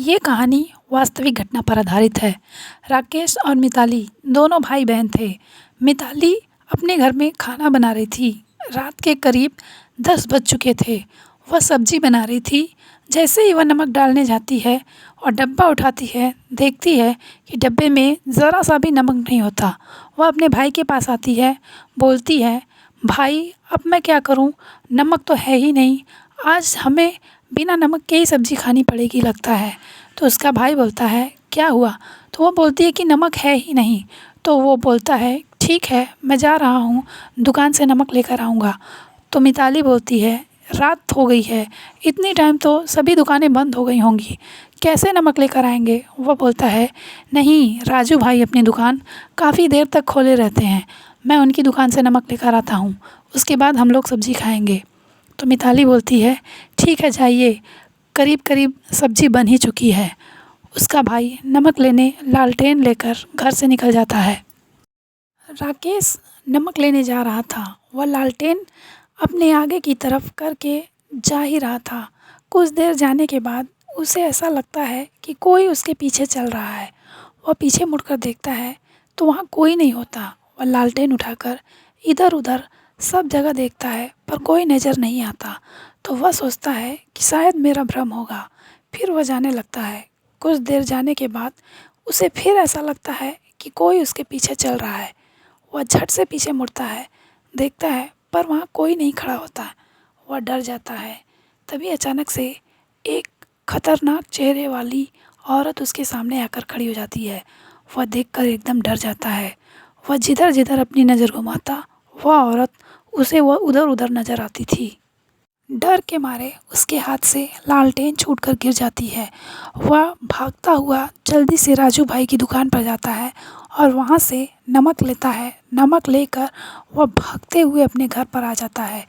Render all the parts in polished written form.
ये कहानी वास्तविक घटना पर आधारित है। राकेश और मिताली दोनों भाई बहन थे। मिताली अपने घर में खाना बना रही थी। रात के करीब 10 बज चुके थे। वह सब्जी बना रही थी। जैसे ही वह नमक डालने जाती है और डब्बा उठाती है, देखती है कि डब्बे में ज़रा सा भी नमक नहीं होता। वह अपने भाई के पास आती है, बोलती है, भाई अब मैं क्या करूं? नमक तो है ही नहीं। आज हमें बिना नमक के ही सब्ज़ी खानी पड़ेगी लगता है। तो उसका भाई बोलता है, क्या हुआ? तो वो बोलती है कि नमक है ही नहीं। तो वो बोलता है, ठीक है मैं जा रहा हूँ, दुकान से नमक लेकर आऊँगा। तो मिताली बोलती है, रात हो गई है, इतनी टाइम तो सभी दुकानें बंद हो गई होंगी, कैसे नमक लेकर आएंगे? वह बोलता है, नहीं राजू भाई अपनी दुकान काफ़ी देर तक खोले रहते हैं, मैं उनकी दुकान से नमक लेकर आता हूँ, उसके बाद हम लोग सब्ज़ी खाएंगे। तो मिताली बोलती है, ठीक है जाइए, करीब करीब सब्ज़ी बन ही चुकी है। उसका भाई नमक लेने लालटेन लेकर घर से निकल जाता है। राकेश नमक लेने जा रहा था। वह लालटेन अपने आगे की तरफ करके जा ही रहा था। कुछ देर जाने के बाद उसे ऐसा लगता है कि कोई उसके पीछे चल रहा है। वह पीछे मुड़कर देखता है तो वहाँ कोई नहीं होता। वह लालटेन उठाकर इधर उधर सब जगह देखता है पर कोई नज़र नहीं आता। तो वह सोचता है कि शायद मेरा भ्रम होगा। फिर वह जाने लगता है। कुछ देर जाने के बाद उसे फिर ऐसा लगता है कि कोई उसके पीछे चल रहा है। वह झट से पीछे मुड़ता है, देखता है पर वहाँ कोई नहीं खड़ा होता। वह डर जाता है। तभी अचानक से एक खतरनाक चेहरे वाली औरत उसके सामने आकर खड़ी हो जाती है। वह देखकर एकदम डर जाता है। वह जिधर जिधर अपनी नज़र घुमाता, वह औरत उसे वह उधर उधर नज़र आती थी। डर के मारे उसके हाथ से लालटेन छूटकर गिर जाती है। वह भागता हुआ जल्दी से राजू भाई की दुकान पर जाता है और वहाँ से नमक लेता है। नमक लेकर वह भागते हुए अपने घर पर आ जाता है।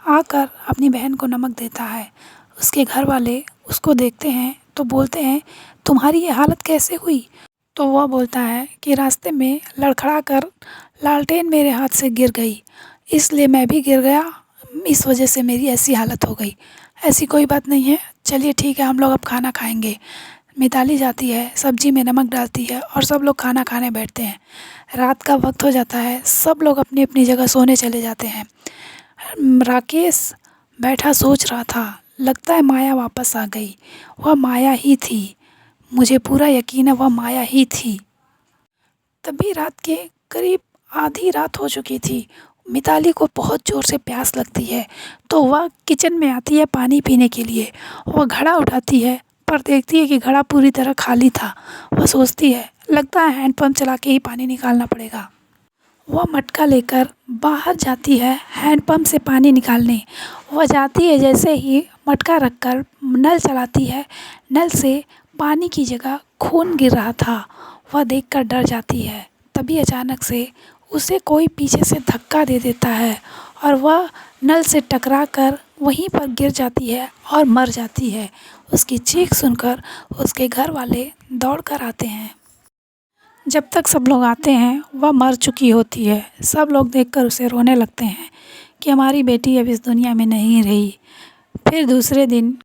आकर अपनी बहन को नमक देता है। उसके घर वाले उसको देखते हैं तो बोलते हैं, तुम्हारी ये हालत कैसे हुई? तो वह बोलता है कि रास्ते में लड़खड़ा कर लालटेन मेरे हाथ से गिर गई, इसलिए मैं भी गिर गया, इस वजह से मेरी ऐसी हालत हो गई। ऐसी कोई बात नहीं है, चलिए ठीक है हम लोग अब खाना खाएंगे। मिताली जाती है, सब्जी में नमक डालती है और सब लोग खाना खाने बैठते हैं। रात का वक्त हो जाता है, सब लोग अपनी अपनी जगह सोने चले जाते हैं। राकेश बैठा सोच रहा था, लगता है माया वापस आ गई। वह माया ही थी, मुझे पूरा यकीन है वह माया ही थी। तभी रात के करीब आधी रात हो चुकी थी। मिताली को बहुत ज़ोर से प्यास लगती है तो वह किचन में आती है पानी पीने के लिए। वह घड़ा उठाती है पर देखती है कि घड़ा पूरी तरह खाली था। वह सोचती है, लगता है हैंडपम्प चला के ही पानी निकालना पड़ेगा। वह मटका लेकर बाहर जाती है हैंडपम्प से पानी निकालने। वह जाती है, जैसे ही मटका रखकर नल चलाती है, नल से पानी की जगह खून गिर रहा था। वह देखकर डर जाती है। तभी अचानक से उसे कोई पीछे से धक्का दे देता है और वह नल से टकराकर वहीं पर गिर जाती है और मर जाती है। उसकी चीख सुनकर उसके घर वाले दौड़ कर आते हैं। जब तक सब लोग आते हैं वह मर चुकी होती है। सब लोग देखकर उसे रोने लगते हैं कि हमारी बेटी अब इस दुनिया में नहीं रही। फिर दूसरे दिन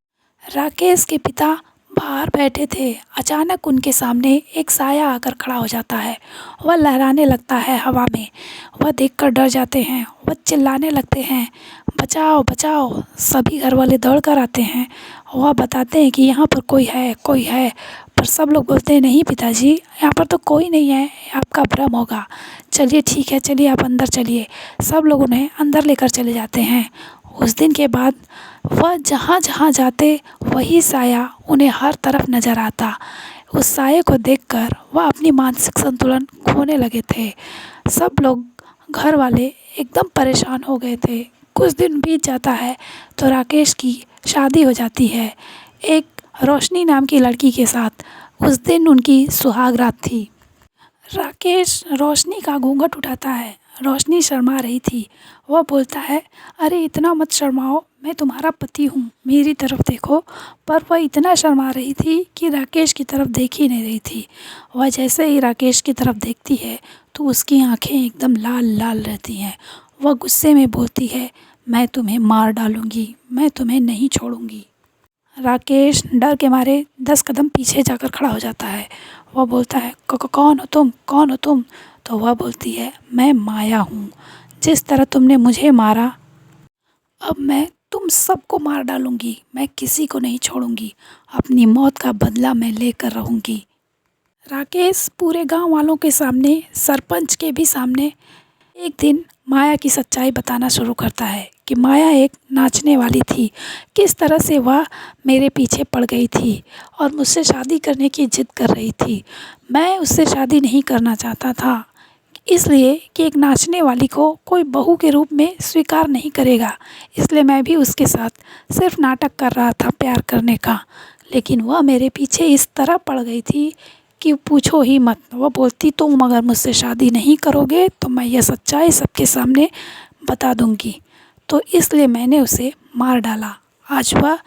राकेश के पिता बाहर बैठे थे। अचानक उनके सामने एक साया आकर खड़ा हो जाता है। वह लहराने लगता है हवा में। वह देखकर डर जाते हैं। वह चिल्लाने लगते हैं, बचाओ बचाओ। सभी घर वाले दौड़ कर आते हैं। वह बताते हैं कि यहाँ पर कोई है, कोई है। पर सब लोग बोलते हैं, नहीं पिताजी यहाँ पर तो कोई नहीं है, आपका भ्रम होगा। चलिए ठीक है, चलिए आप अंदर चलिए। सब लोग उन्हें अंदर लेकर चले जाते हैं। उस दिन के बाद वह जहाँ जहाँ जाते वही साया उन्हें हर तरफ नज़र आता। उस साये को देखकर वह अपनी मानसिक संतुलन खोने लगे थे। सब लोग घर वाले एकदम परेशान हो गए थे। कुछ दिन बीत जाता है तो राकेश की शादी हो जाती है एक रोशनी नाम की लड़की के साथ। उस दिन उनकी सुहाग रात थी। राकेश रोशनी का घूंघट उठाता है। रोशनी शर्मा रही थी। वह बोलता है, अरे इतना मत शर्माओ, मैं तुम्हारा पति हूँ, मेरी तरफ देखो। पर वह इतना शर्मा रही थी कि राकेश की तरफ देख ही नहीं रही थी। वह जैसे ही राकेश की तरफ देखती है तो उसकी आंखें एकदम लाल लाल रहती हैं। वह गुस्से में बोलती है, मैं तुम्हें मार डालूँगी, मैं तुम्हें नहीं छोड़ूँगी। राकेश डर के मारे 10 कदम पीछे जाकर खड़ा हो जाता है। वह बोलता है, कौन हो तुम, कौन हो तुम? तो वह बोलती है, मैं माया हूँ। जिस तरह तुमने मुझे मारा, अब मैं तुम सबको मार डालूँगी। मैं किसी को नहीं छोड़ूँगी। अपनी मौत का बदला मैं लेकर रहूँगी। राकेश पूरे गांव वालों के सामने, सरपंच के भी सामने एक दिन माया की सच्चाई बताना शुरू करता है कि माया एक नाचने वाली थी, किस तरह से वह मेरे पीछे पड़ गई थी और मुझसे शादी करने की जिद कर रही थी। मैं उससे शादी नहीं करना चाहता था, इसलिए कि एक नाचने वाली को कोई बहू के रूप में स्वीकार नहीं करेगा, इसलिए मैं भी उसके साथ सिर्फ नाटक कर रहा था प्यार करने का। लेकिन वह मेरे पीछे इस तरह पड़ गई थी कि पूछो ही मत। वह बोलती, तुम अगर मुझसे शादी नहीं करोगे तो मैं यह सच्चाई सबके सामने बता दूंगी। तो इसलिए मैंने उसे मार डाला। आज वह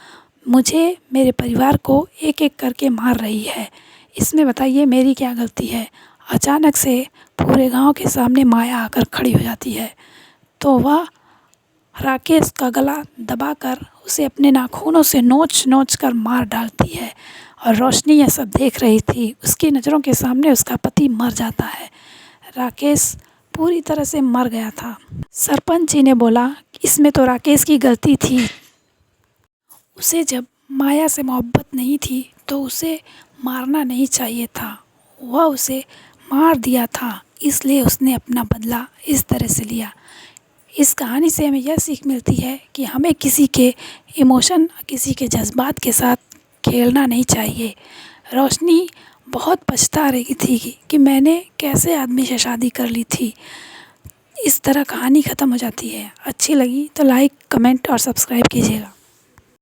मुझे, मेरे परिवार को एक एक करके मार रही है। इसमें बताइए मेरी क्या गलती है? अचानक से पूरे गांव के सामने माया आकर खड़ी हो जाती है। तो वह राकेश का गला दबाकर उसे अपने नाखूनों से नोच नोच कर मार डालती है। और रोशनी यह सब देख रही थी। उसकी नज़रों के सामने उसका पति मर जाता है। राकेश पूरी तरह से मर गया था। सरपंच जी ने बोला, इसमें तो राकेश की गलती थी। उसे जब माया से मोहब्बत नहीं थी तो उसे मारना नहीं चाहिए था। वह उसे मार दिया था, इसलिए उसने अपना बदला इस तरह से लिया। इस कहानी से हमें यह सीख मिलती है कि हमें किसी के इमोशन, किसी के जज्बात के साथ खेलना नहीं चाहिए। रोशनी बहुत पछता रही थी कि मैंने कैसे आदमी से शादी कर ली थी। इस तरह कहानी ख़त्म हो जाती है। अच्छी लगी तो लाइक, कमेंट और सब्सक्राइब कीजिएगा।